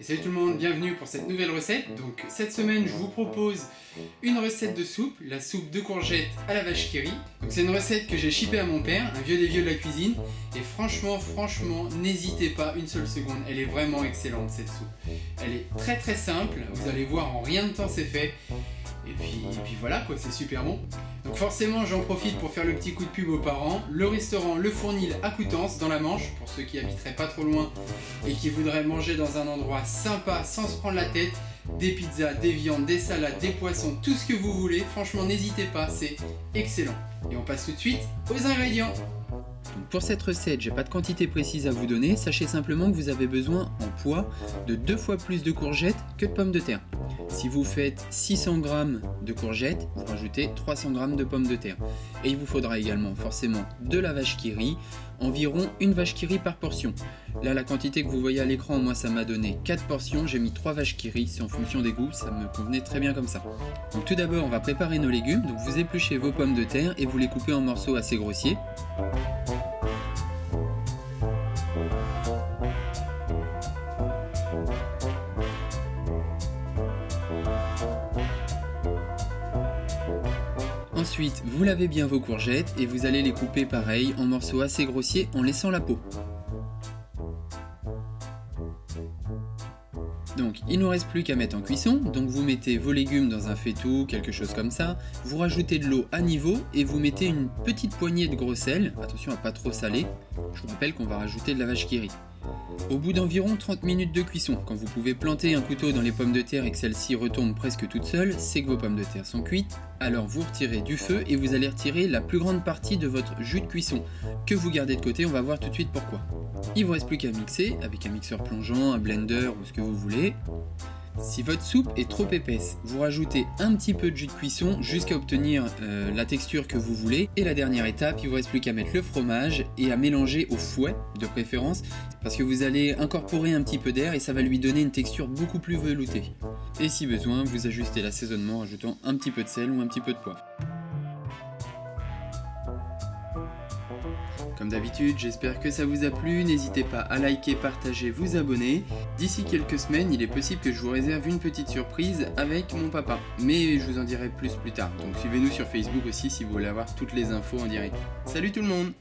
Et salut tout le monde, bienvenue pour cette nouvelle recette. Donc cette semaine je vous propose une recette de soupe, la soupe de courgettes à la vache qui rit. Donc c'est une recette que j'ai shippée à mon père, un vieux des vieux de la cuisine. Et franchement, n'hésitez pas une seule seconde, elle est vraiment excellente cette soupe. Elle est très simple, vous allez voir en rien de temps c'est fait. Et puis voilà quoi, c'est super bon. Donc forcément j'en profite pour faire le petit coup de pub aux parents. Le restaurant Le Fournil à Coutances dans la Manche, pour ceux qui habiteraient pas trop loin et qui voudraient manger dans un endroit sympa sans se prendre la tête. Des pizzas, des viandes, des salades, des poissons, tout ce que vous voulez. Franchement n'hésitez pas, c'est excellent. Et on passe tout de suite aux ingrédients. Donc pour cette recette, j'ai pas de quantité précise à vous donner, sachez simplement que vous avez besoin en poids de 2 fois plus de courgettes que de pommes de terre. Si vous faites 600 g de courgettes, vous rajoutez 300 g de pommes de terre. Et il vous faudra également forcément de la vache qui rit, environ une vache qui rit par portion. Là la quantité que vous voyez à l'écran, moi ça m'a donné 4 portions, j'ai mis 3 vaches qui rit, c'est en fonction des goûts, ça me convenait très bien comme ça. Donc tout d'abord on va préparer nos légumes, donc vous épluchez vos pommes de terre et vous les coupez en morceaux assez grossiers. Ensuite, vous lavez bien vos courgettes et vous allez les couper pareil en morceaux assez grossiers en laissant la peau. Donc il ne nous reste plus qu'à mettre en cuisson, donc vous mettez vos légumes dans un faitout, quelque chose comme ça, vous rajoutez de l'eau à niveau et vous mettez une petite poignée de gros sel, attention à pas trop saler, je vous rappelle qu'on va rajouter de la vache qui rit. Au bout d'environ 30 minutes de cuisson, quand vous pouvez planter un couteau dans les pommes de terre et que celles-ci retombent presque toutes seules, c'est que vos pommes de terre sont cuites, alors vous retirez du feu et vous allez retirer la plus grande partie de votre jus de cuisson, que vous gardez de côté, on va voir tout de suite pourquoi. Il ne vous reste plus qu'à mixer, avec un mixeur plongeant, un blender ou ce que vous voulez. Si votre soupe est trop épaisse, vous rajoutez un petit peu de jus de cuisson jusqu'à obtenir la texture que vous voulez. Et la dernière étape, il ne vous reste plus qu'à mettre le fromage et à mélanger au fouet de préférence, parce que vous allez incorporer un petit peu d'air et ça va lui donner une texture beaucoup plus veloutée. Et si besoin, vous ajustez l'assaisonnement en rajoutant un petit peu de sel ou un petit peu de poivre. Comme d'habitude, j'espère que ça vous a plu, n'hésitez pas à liker, partager, vous abonner. D'ici quelques semaines, il est possible que je vous réserve une petite surprise avec mon papa, mais je vous en dirai plus tard. Donc suivez-nous sur Facebook aussi si vous voulez avoir toutes les infos en direct. Salut tout le monde!